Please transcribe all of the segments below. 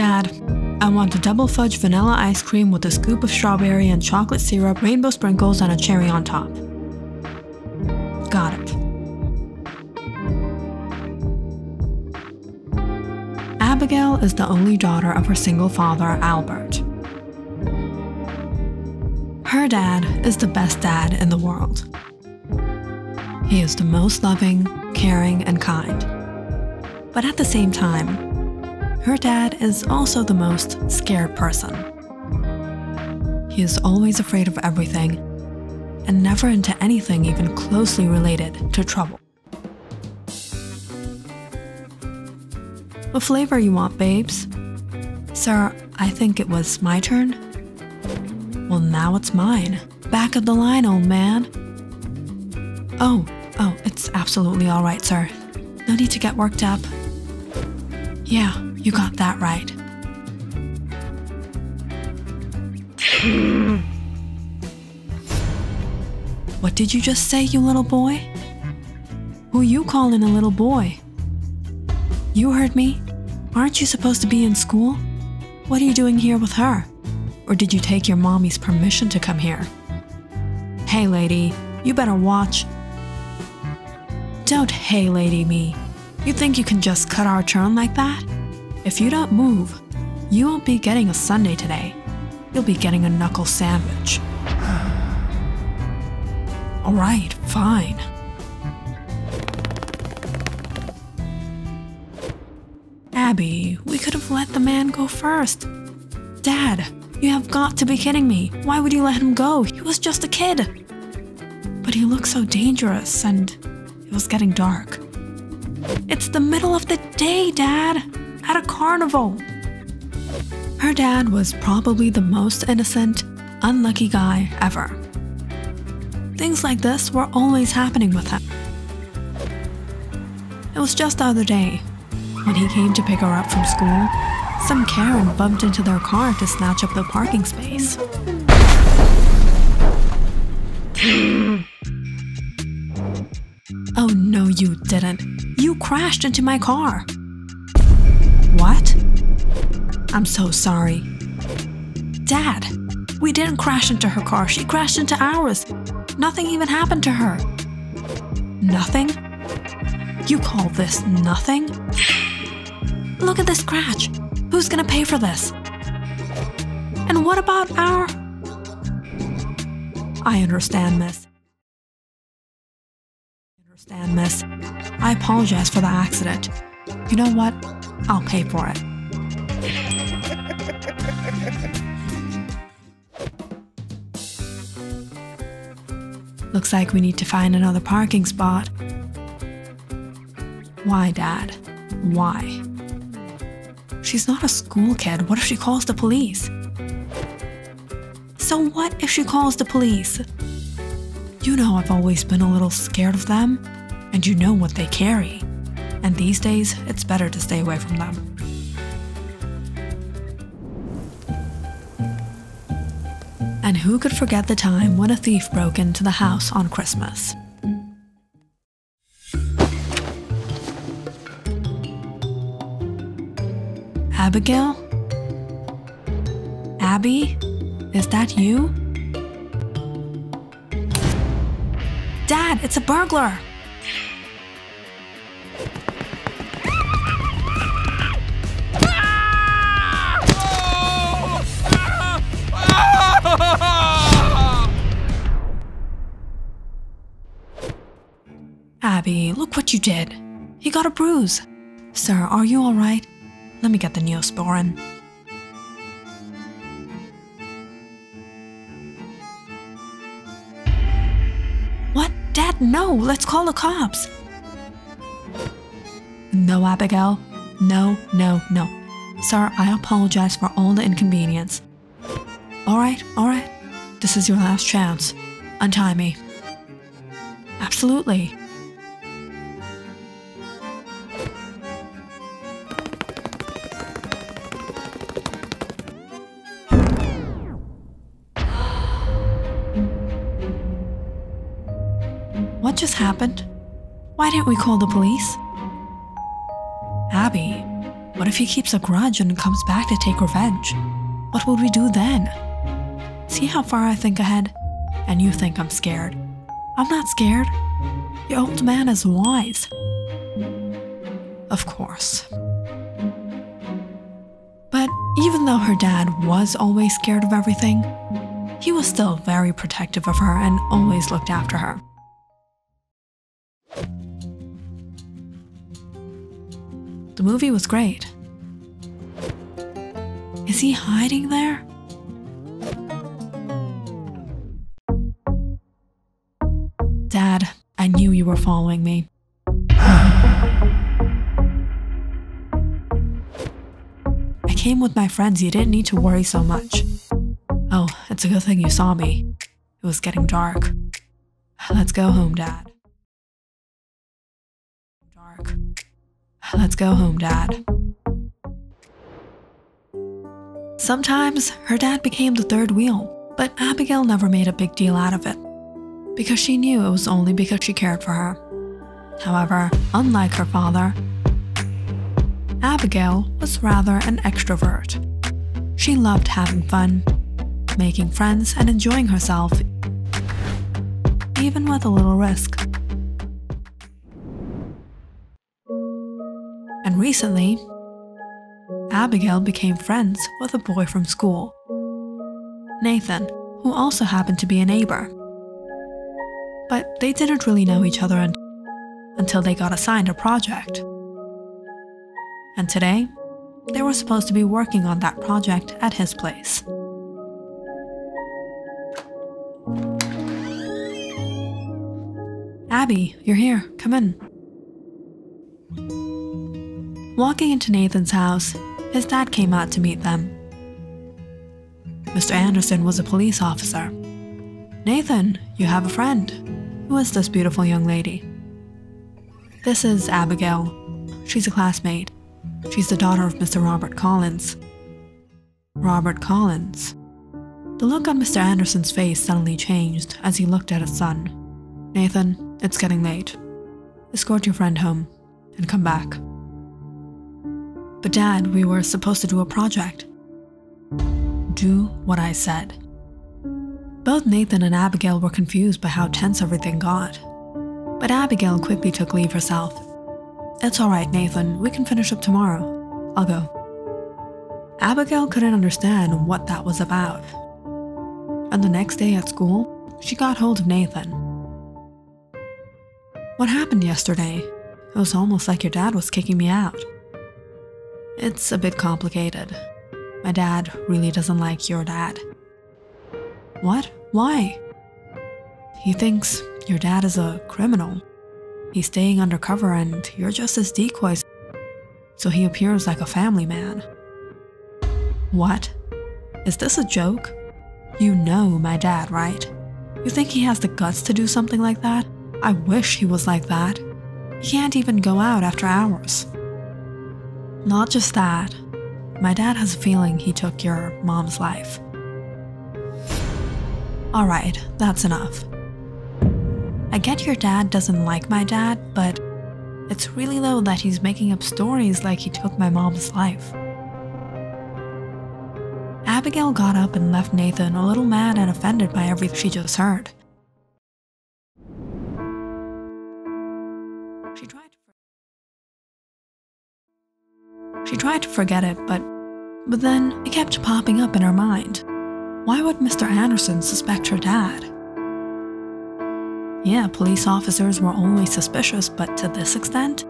Dad, I want a double fudge vanilla ice cream with a scoop of strawberry and chocolate syrup, rainbow sprinkles, and a cherry on top. Got it. Abigail is the only daughter of her single father, Albert. Her dad is the best dad in the world. He is the most loving, caring, and kind. But at the same time, her dad is also the most scared person. He is always afraid of everything and never into anything even closely related to trouble. What flavor you want, babes? Sir, I think it was my turn. Well, now it's mine. Back of the line, old man. Oh, it's absolutely all right, sir. No need to get worked up. Yeah, you got that right. What did you just say, you little boy? Who you calling a little boy? You heard me. Aren't you supposed to be in school? What are you doing here with her? Or did you take your mommy's permission to come here? Hey lady, you better watch. Don't hey lady me. You think you can just cut our turn like that? If you don't move, you won't be getting a sundae today. You'll be getting a knuckle sandwich. Alright, fine. Abby, we could have let the man go first. Dad, you have got to be kidding me. Why would you let him go? He was just a kid. But he looked so dangerous and it was getting dark. It's the middle of the day, Dad, at a carnival. Her dad was probably the most innocent, unlucky guy ever. Things like this were always happening with him. It was just the other day, when he came to pick her up from school, some Karen bumped into their car to snatch up the parking space. Oh no, you didn't. You crashed into my car. What? I'm so sorry. Dad, we didn't crash into her car. She crashed into ours. Nothing even happened to her. Nothing? You call this nothing? Look at this scratch. Who's gonna pay for this? And what about our... I understand, miss. I apologize for the accident. You know what? I'll pay for it. Looks like we need to find another parking spot. Why, Dad? Why? She's not a school kid. What if she calls the police? So what if she calls the police? You know I've always been a little scared of them, and you know what they carry. And these days, it's better to stay away from them. And who could forget the time when a thief broke into the house on Christmas? Abigail? Abby? Is that you? Dad, it's a burglar! Abby, look what you did. He got a bruise. Sir, are you all right? Let me get the Neosporin. What? Dad, no! Let's call the cops! No, Abigail. No, no, no. Sir, I apologize for all the inconvenience. Alright. This is your last chance. Untie me. Absolutely. What just happened? Why didn't we call the police? Abby, What if he keeps a grudge and comes back to take revenge? What would we do then? See how far I think ahead? And you think I'm scared. I'm not scared. Your old man is wise. Of course. But even though her dad was always scared of everything, he was still very protective of her and always looked after her. The movie was great. Is he hiding there? Dad, I knew you were following me. I came with my friends, you didn't need to worry so much. Oh, it's a good thing you saw me. It was getting dark. Let's go home, Dad. Dark. Let's go home, Dad. Sometimes her dad became the third wheel, but Abigail never made a big deal out of it, because she knew it was only because she cared for her. However, unlike her father, Abigail was rather an extrovert. She loved having fun, making friends, and enjoying herself, even with a little risk. And recently, Abigail became friends with a boy from school, Nathan, who also happened to be a neighbor. But they didn't really know each other until they got assigned a project. And today, they were supposed to be working on that project at his place. Abby, you're here. Come in. Walking into Nathan's house, his dad came out to meet them. Mr. Anderson was a police officer. Nathan, you have a friend. Who is this beautiful young lady? This is Abigail. She's a classmate. She's the daughter of Mr. Robert Collins. Robert Collins. The look on Mr. Anderson's face suddenly changed as he looked at his son. Nathan, it's getting late. Escort your friend home and come back. But Dad, we were supposed to do a project. Do what I said. Both Nathan and Abigail were confused by how tense everything got. But Abigail quickly took leave herself. It's alright, Nathan, we can finish up tomorrow. I'll go. Abigail couldn't understand what that was about. And the next day at school, she got hold of Nathan. What happened yesterday? It was almost like your dad was kicking me out. It's a bit complicated. My dad really doesn't like your dad. What? Why? He thinks your dad is a criminal. He's staying undercover and you're just his decoy, so he appears like a family man. What? Is this a joke? You know my dad, right? You think he has the guts to do something like that? I wish he was like that. He can't even go out after hours. Not just that. My dad has a feeling he took your mom's life. Alright, that's enough. I get your dad doesn't like my dad, but it's really low that he's making up stories like he took my mom's life. Abigail got up and left Nathan a little mad and offended by everything she just heard. She tried to forget it, but then it kept popping up in her mind. Why would Mr. Anderson suspect her dad? Yeah, police officers were always suspicious, but to this extent?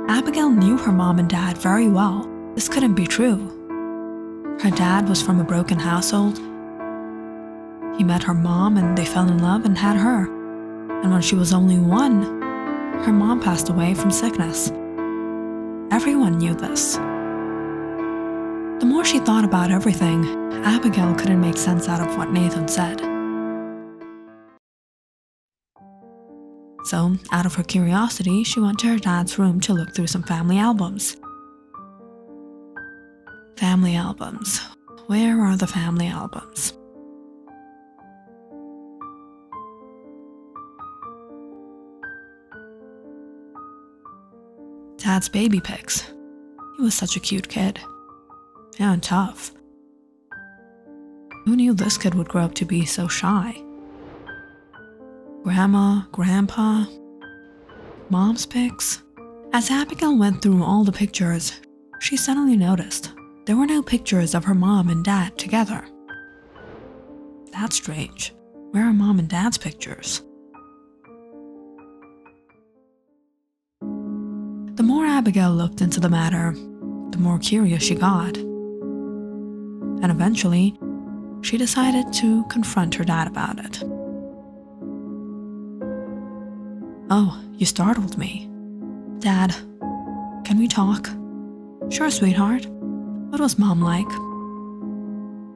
Abigail knew her mom and dad very well. This couldn't be true. Her dad was from a broken household. He met her mom and they fell in love and had her. And when she was only 1, her mom passed away from sickness. Everyone knew this. The more she thought about everything, Abigail couldn't make sense out of what Nathan said. So, out of her curiosity, she went to her dad's room to look through some family albums. Family albums. Where are the family albums? Dad's baby pics. He was such a cute kid. And tough. Who knew this kid would grow up to be so shy? Grandma, Grandpa, Mom's pics. As Abigail went through all the pictures, she suddenly noticed there were no pictures of her mom and dad together. That's strange. Where are Mom and Dad's pictures? The more Abigail looked into the matter, the more curious she got. And eventually, she decided to confront her dad about it. "Oh, you startled me. Dad, can we talk?" "Sure, sweetheart. What was Mom like?"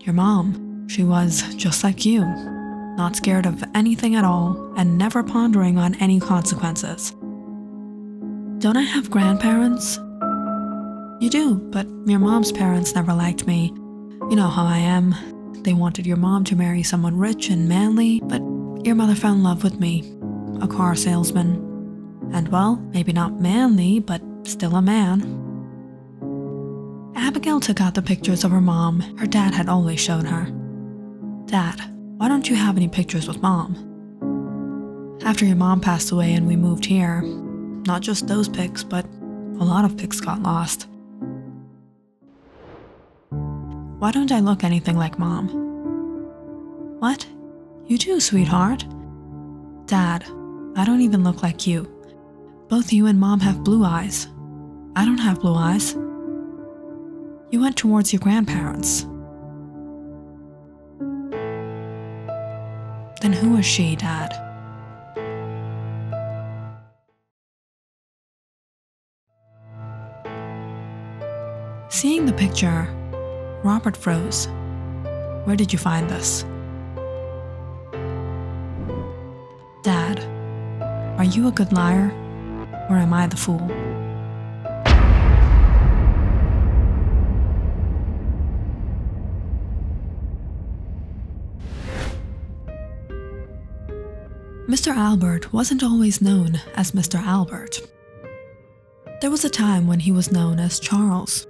"Your mom, she was just like you, not scared of anything at all and never pondering on any consequences." "Don't I have grandparents?" "You do, but your mom's parents never liked me. You know how I am. They wanted your mom to marry someone rich and manly, but your mother fell in love with me, a car salesman. And well, maybe not manly, but still a man." Abigail took out the pictures of her mom her dad had always shown her. "Dad, why don't you have any pictures with Mom? After your mom passed away and we moved here, not just those pics, but a lot of pics got lost. Why don't I look anything like Mom?" "What? You do, sweetheart." "Dad, I don't even look like you. Both you and Mom have blue eyes. I don't have blue eyes. You went towards your grandparents." "Then who is she, Dad?" Seeing the picture, Robert froze. "Where did you find this?" "Dad, are you a good liar, or am I the fool?" Mr. Albert wasn't always known as Mr. Albert. There was a time when he was known as Charles,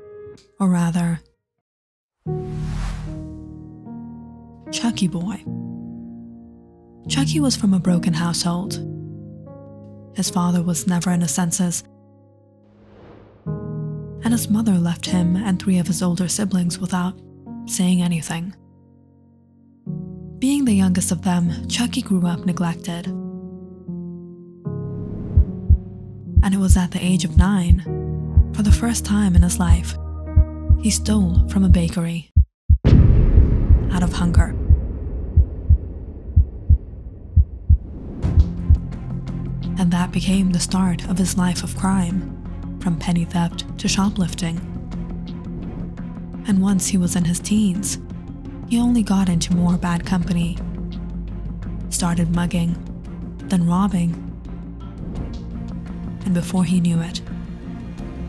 or rather, Chucky Boy. Chucky was from a broken household. His father was never in his senses, and his mother left him and 3 of his older siblings without saying anything. Being the youngest of them, Chucky grew up neglected. And it was at the age of 9, for the first time in his life, he stole from a bakery out of hunger. And that became the start of his life of crime, from petty theft to shoplifting. And once he was in his teens, he only got into more bad company, started mugging, then robbing, and before he knew it,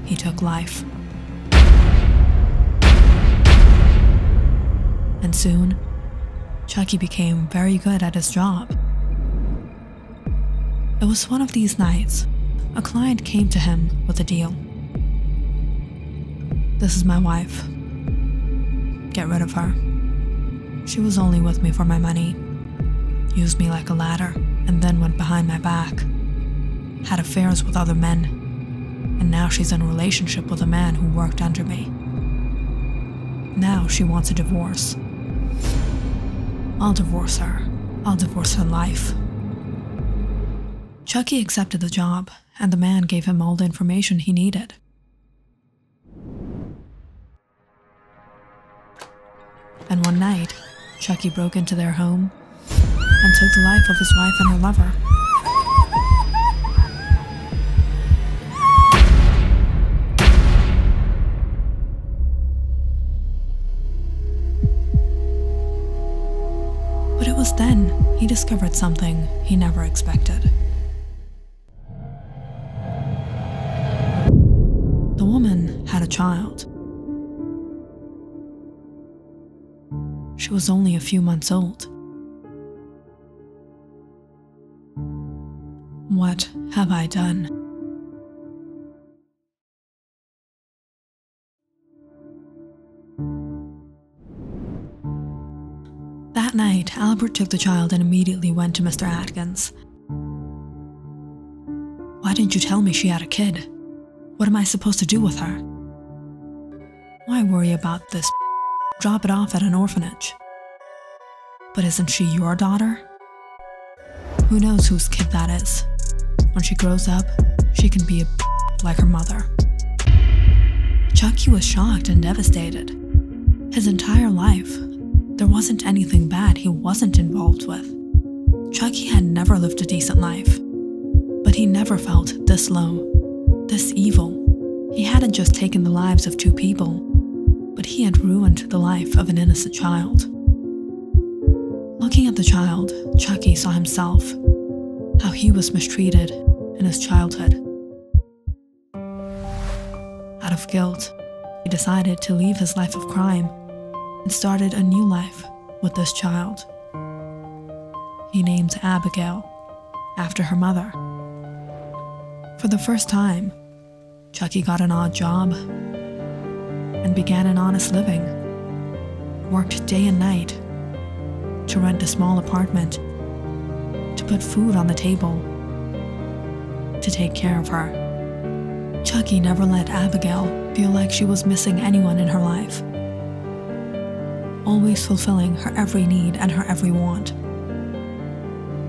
he took life. And soon, Chucky became very good at his job. It was one of these nights, a client came to him with a deal. "This is my wife. Get rid of her. She was only with me for my money, used me like a ladder, and then went behind my back, had affairs with other men, and now she's in a relationship with a man who worked under me. Now she wants a divorce. I'll divorce her. I'll divorce her life." Chucky accepted the job, and the man gave him all the information he needed. And one night, Chucky broke into their home and took the life of his wife and her lover. But it was then he discovered something he never expected. The woman had a child. She was only a few months old. What have I done? night, Albert took the child and immediately went to Mr. Atkins. "Why didn't you tell me she had a kid? What am I supposed to do with her?" "Why worry about this? Drop it off at an orphanage." "But isn't she your daughter?" "Who knows whose kid that is? When she grows up, she can be a like her mother." Chucky was shocked and devastated. His entire life, there wasn't anything bad he wasn't involved with. Chucky had never lived a decent life, but he never felt this low, this evil. He hadn't just taken the lives of 2 people, but he had ruined the life of an innocent child. Looking at the child, Chucky saw himself, how he was mistreated in his childhood. Out of guilt, he decided to leave his life of crime and started a new life with this child. He named Abigail after her mother. For the first time, Chucky got an odd job and began an honest living. Worked day and night to rent a small apartment, to put food on the table, to take care of her. Chucky never let Abigail feel like she was missing anyone in her life, always fulfilling her every need and her every want.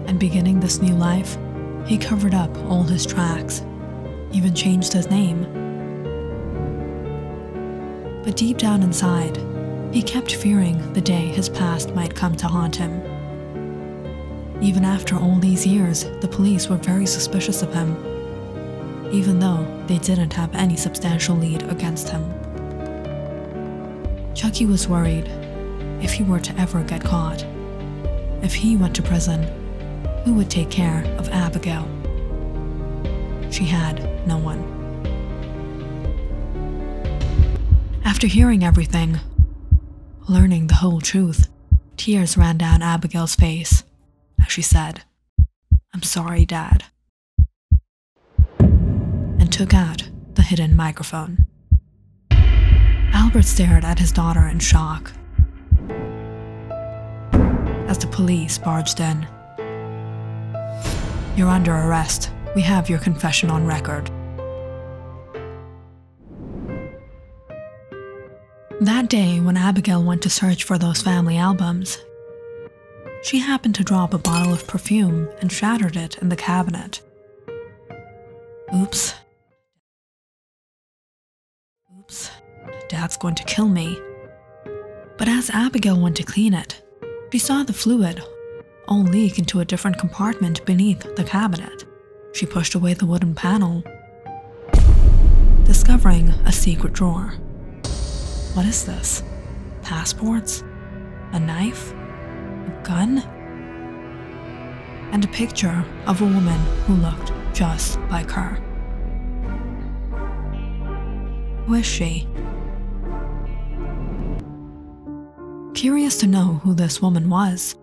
And beginning this new life, he covered up all his tracks, even changed his name. But deep down inside, he kept fearing the day his past might come to haunt him. Even after all these years, the police were very suspicious of him, even though they didn't have any substantial lead against him. Chucky was worried if he were to ever get caught. If he went to prison, who would take care of Abigail? She had no one. After hearing everything, learning the whole truth, tears ran down Abigail's face as she said, "I'm sorry, Dad," and took out the hidden microphone. Albert stared at his daughter in shock as the police barged in. "You're under arrest. We have your confession on record." That day, when Abigail went to search for those family albums, she happened to drop a bottle of perfume and shattered it in the cabinet. Oops. Dad's going to kill me. But as Abigail went to clean it, she saw the fluid all leak into a different compartment beneath the cabinet. She pushed away the wooden panel, discovering a secret drawer. What is this? Passports? A knife? A gun? And a picture of a woman who looked just like her. Who is she? Curious to know who this woman was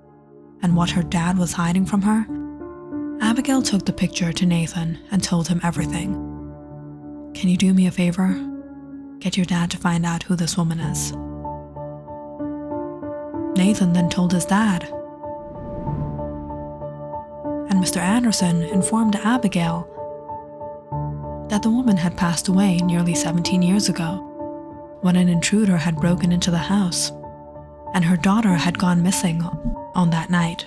and what her dad was hiding from her, Abigail took the picture to Nathan and told him everything. "Can you do me a favor? Get your dad to find out who this woman is." Nathan then told his dad. And Mr. Anderson informed Abigail that the woman had passed away nearly 17 years ago, when an intruder had broken into the house, and her daughter had gone missing on that night.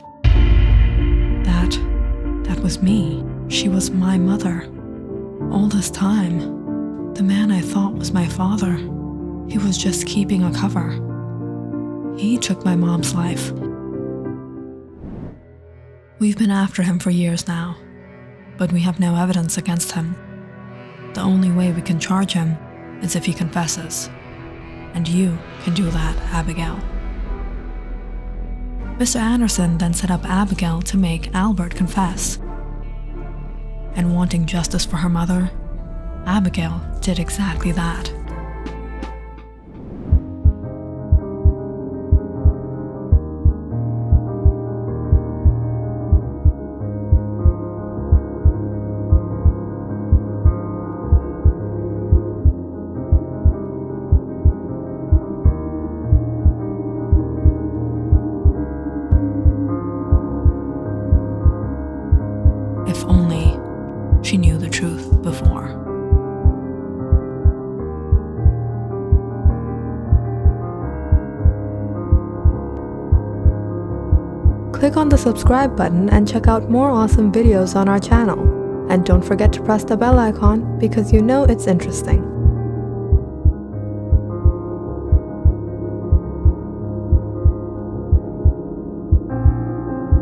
That was me. She was my mother. All this time, the man I thought was my father, he was just keeping a cover. He took my mom's life. We've been after him for years now, but we have no evidence against him. The only way we can charge him is if he confesses. And you can do that, Abigail. Mr. Anderson then set up Abigail to make Albert confess. And wanting justice for her mother, Abigail did exactly that. Click on the subscribe button and check out more awesome videos on our channel. And don't forget to press the bell icon because you know it's interesting.